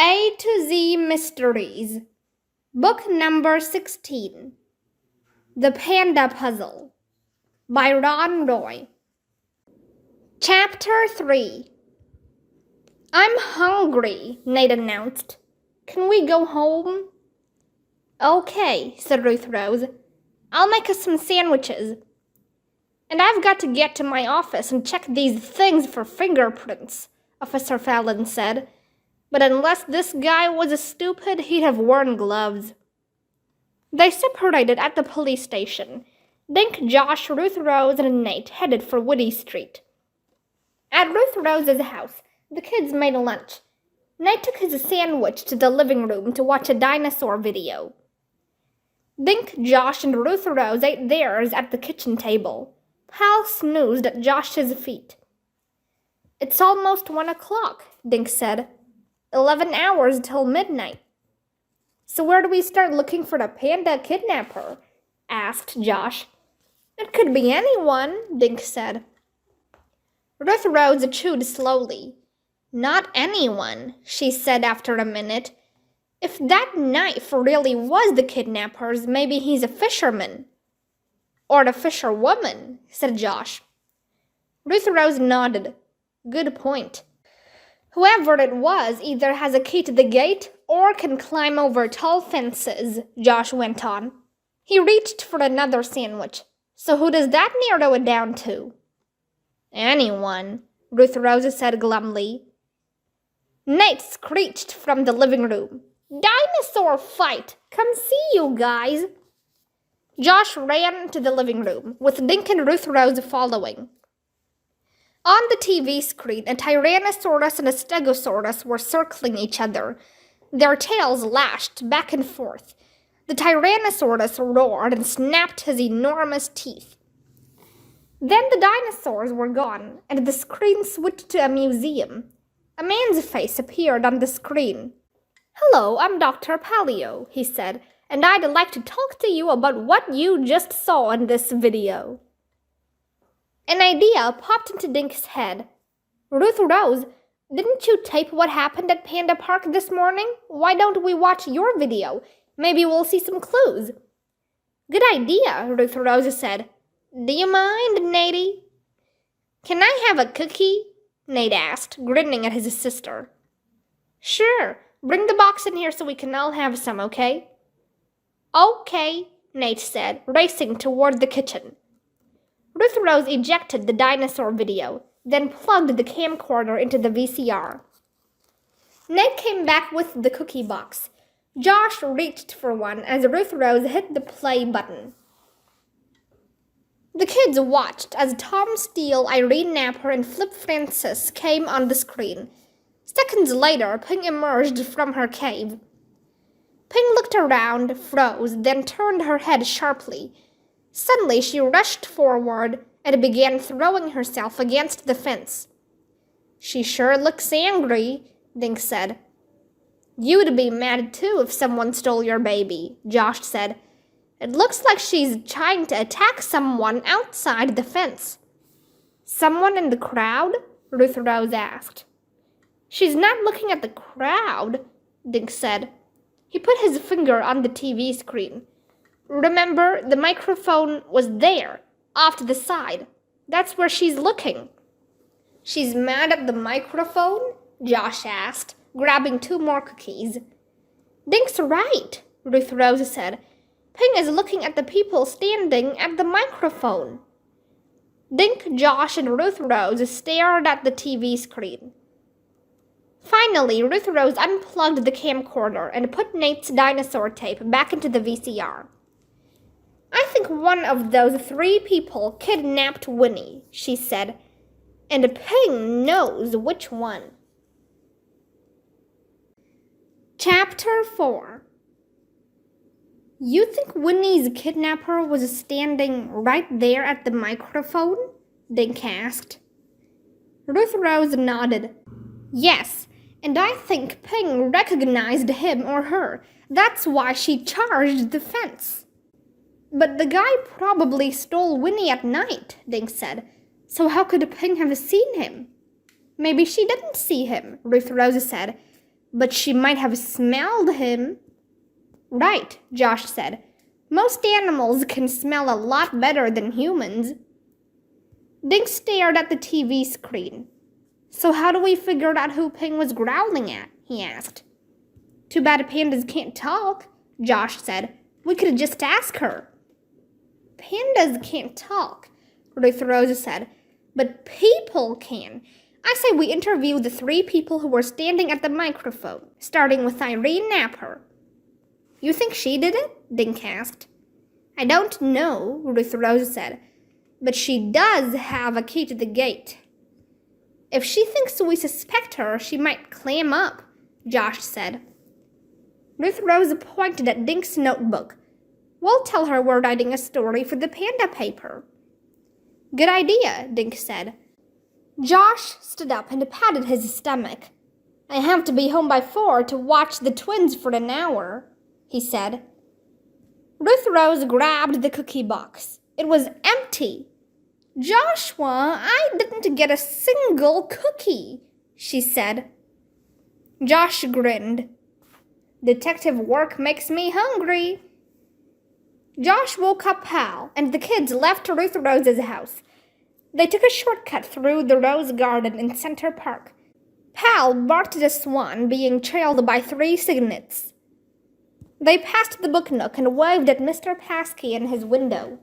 A to Z Mysteries, Book Number 16, The Panda Puzzle, by Ron Roy. Chapter 3. I'm hungry, Nate announced. Can we go home? Okay, said Ruth Rose. I'll make us some sandwiches. And I've got to get to my office and check these things for fingerprints, Officer Fallon said. But unless this guy was stupid, he'd have worn gloves. They separated at the police station. Dink, Josh, Ruth Rose, and Nate headed for Woody Street. At Ruth Rose's house, the kids made lunch. Nate took his sandwich to the living room to watch a dinosaur video. Dink, Josh, and Ruth Rose ate theirs at the kitchen table. Hal snoozed at Josh's feet. It's almost 1 o'clock, Dink said. 11 hours till midnight. So where do we start looking for the panda kidnapper? Asked Josh. It could be anyone, Dink said. Ruth Rose chewed slowly. Not anyone, she said after a minute. If that knife really was the kidnapper's, maybe he's a fisherman. Or a fisherwoman, said Josh. Ruth Rose nodded. Good point. Whoever it was either has a key to the gate or can climb over tall fences, Josh went on. He reached for another sandwich. So who does that narrow it down to? Anyone, Ruth Rose said glumly. Nate screeched from the living room. Dinosaur fight! Come see you guys! Josh ran to the living room, with Dink and Ruth Rose following. On the TV screen, a Tyrannosaurus and a Stegosaurus were circling each other. Their tails lashed back and forth. The Tyrannosaurus roared and snapped his enormous teeth. Then the dinosaurs were gone, and the screen switched to a museum. A man's face appeared on the screen. Hello, I'm Dr. Paleo, he said, and I'd like to talk to you about what you just saw in this video. An idea popped into Dink's head. Ruth Rose, didn't you tape what happened at Panda Park this morning? Why don't we watch your video? Maybe we'll see some clues. Good idea, Ruth Rose said. Do you mind, Natey? Can I have a cookie? Nate asked, grinning at his sister. Sure, bring the box in here so we can all have some, okay? Okay, Nate said, racing toward the kitchen. Ruth Rose ejected the dinosaur video, then plugged the camcorder into the VCR. Nate came back with the cookie box. Josh reached for one as Ruth Rose hit the play button. The kids watched as Tom Steele, Irene Napper, and Flip Francis came on the screen. Seconds later, Ping emerged from her cave. Ping looked around, froze, then turned her head sharply. Suddenly, she rushed forward and began throwing herself against the fence. She sure looks angry, Dink said. You'd be mad too if someone stole your baby, Josh said. It looks like she's trying to attack someone outside the fence. Someone in the crowd? Ruth Rose asked. She's not looking at the crowd, Dink said. He put his finger on the TV screen. Remember, the microphone was there, off to the side. That's where she's looking. She's mad at the microphone? Josh asked, grabbing 2 more cookies. Dink's right, Ruth Rose said. Ping is looking at the people standing at the microphone. Dink, Josh, and Ruth Rose stared at the TV screen. Finally, Ruth Rose unplugged the camcorder and put Nate's dinosaur tape back into the VCR. I think one of those 3 people kidnapped Winnie, she said, and Ping knows which one. Chapter 4. You think Winnie's kidnapper was standing right there at the microphone? Dink asked. Ruth Rose nodded. Yes, and I think Ping recognized him or her. That's why she charged the fence. But the guy probably stole Winnie at night, Dink said. So how could Ping have seen him? Maybe she didn't see him, Ruth Rose said. But she might have smelled him. Right, Josh said. Most animals can smell a lot better than humans. Dink stared at the TV screen. So how do we figure out who Ping was growling at? He asked. Too bad pandas can't talk, Josh said. We could just ask her. Pandas can't talk, Ruth Rose said, but people can. I say we interview the 3 people who were standing at the microphone, starting with Irene Napper. You think she did it? Dink asked. I don't know, Ruth Rose said, but she does have a key to the gate. If she thinks we suspect her, she might clam up, Josh said. Ruth Rose pointed at Dink's notebook. We'll tell her we're writing a story for the Panda paper. Good idea, Dink said. Josh stood up and patted his stomach. I have to be home by 4 to watch the twins for an hour, he said. Ruth Rose grabbed the cookie box. It was empty. Joshua, I didn't get a single cookie, she said. Josh grinned. Detective work makes me hungry. Josh woke up Pal, and the kids left Ruth Rose's house. They took a shortcut through the rose garden in Center Park. Pal barked at a swan being trailed by 3 cygnets. They passed the book nook and waved at Mr. Paskey in his window.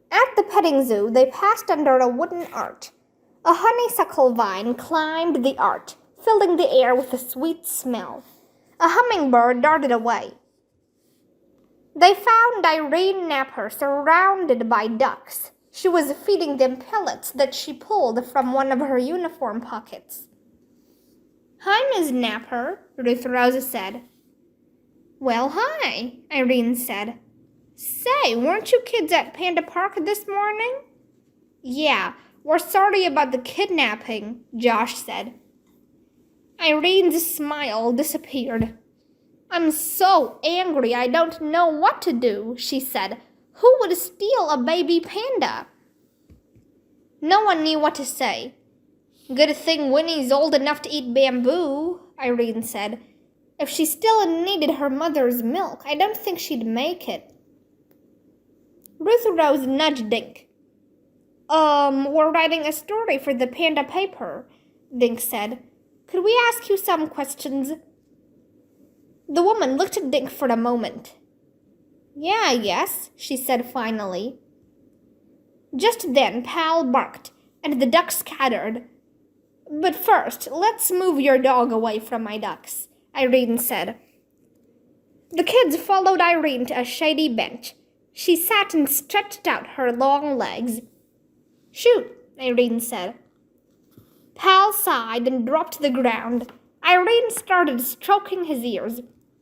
At the petting zoo, they passed under a wooden arch. A honeysuckle vine climbed the arch, filling the air with a sweet smell. A hummingbird darted away. They found Irene Napper surrounded by ducks. She was feeding them pellets that she pulled from one of her uniform pockets. Hi, Miss Napper, Ruth Rose said. Well, hi, Irene said. Say, weren't you kids at Panda Park this morning? Yeah, we're sorry about the kidnapping, Josh said. Irene's smile disappeared. I'm so angry I don't know what to do, she said. Who would steal a baby panda? No one knew what to say. Good thing Winnie's old enough to eat bamboo, Irene said. If she still needed her mother's milk, I don't think she'd make it. Ruth Rose nudged Dink. We're writing a story for the Panda paper, Dink said. Could we ask you some questions? The woman looked at Dink for a moment. Yeah, yes, she said finally. Just then Pal barked, and the ducks scattered. But first, let's move your dog away from my ducks, Irene said. The kids followed Irene to a shady bench. She sat and stretched out her long legs. Shoot, Irene said. Pal sighed and dropped to the ground. Irene started stroking his ears.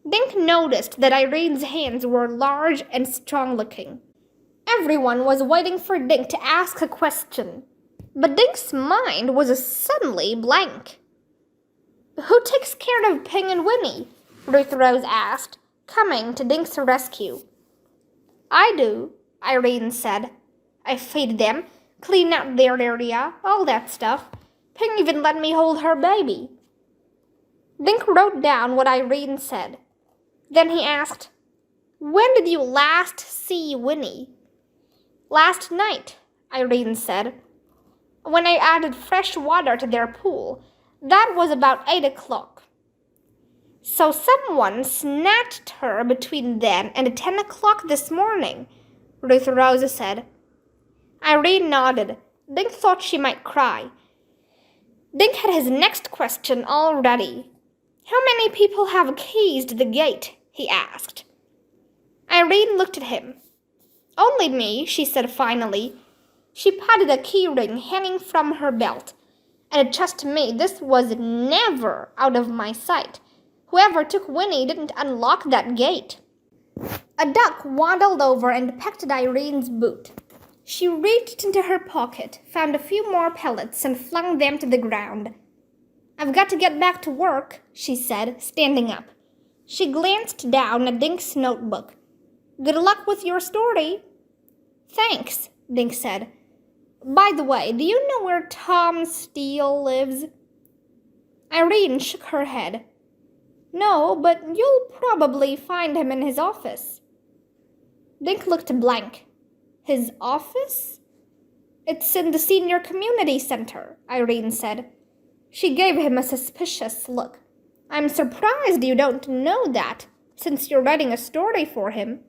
Dink noticed that Irene's hands were large and strong-looking. Everyone was waiting for Dink to ask a question, but Dink's mind was suddenly blank. Who takes care of Ping and Winnie? Ruth Rose asked, coming to Dink's rescue. I do, Irene said. I feed them, clean out their area, all that stuff. Ping even let me hold her baby. Dink wrote down what Irene said. Then he asked, When did you last see Winnie? Last night, Irene said. When I added fresh water to their pool. That was about 8 o'clock. So someone snatched her between then and 10 o'clock this morning, Ruth Rose said. Irene nodded. Dink thought she might cry. Dink had his next question all ready. How many people have keys to the gate? He asked. Irene looked at him. Only me, she said finally. She patted a key ring hanging from her belt. And trust me, this was never out of my sight. Whoever took Winnie didn't unlock that gate. A duck waddled over and pecked at Irene's boot. She reached into her pocket, found a few more pellets, and flung them to the ground. I've got to get back to work, she said, standing up. She glanced down at Dink's notebook. Good luck with your story. Thanks, Dink said. By the way, do you know where Tom Steele lives? Irene shook her head. No, but you'll probably find him in his office. Dink looked blank. His office? It's in the senior community center, Irene said. She gave him a suspicious look. I'm surprised you don't know that, since you're writing a story for him.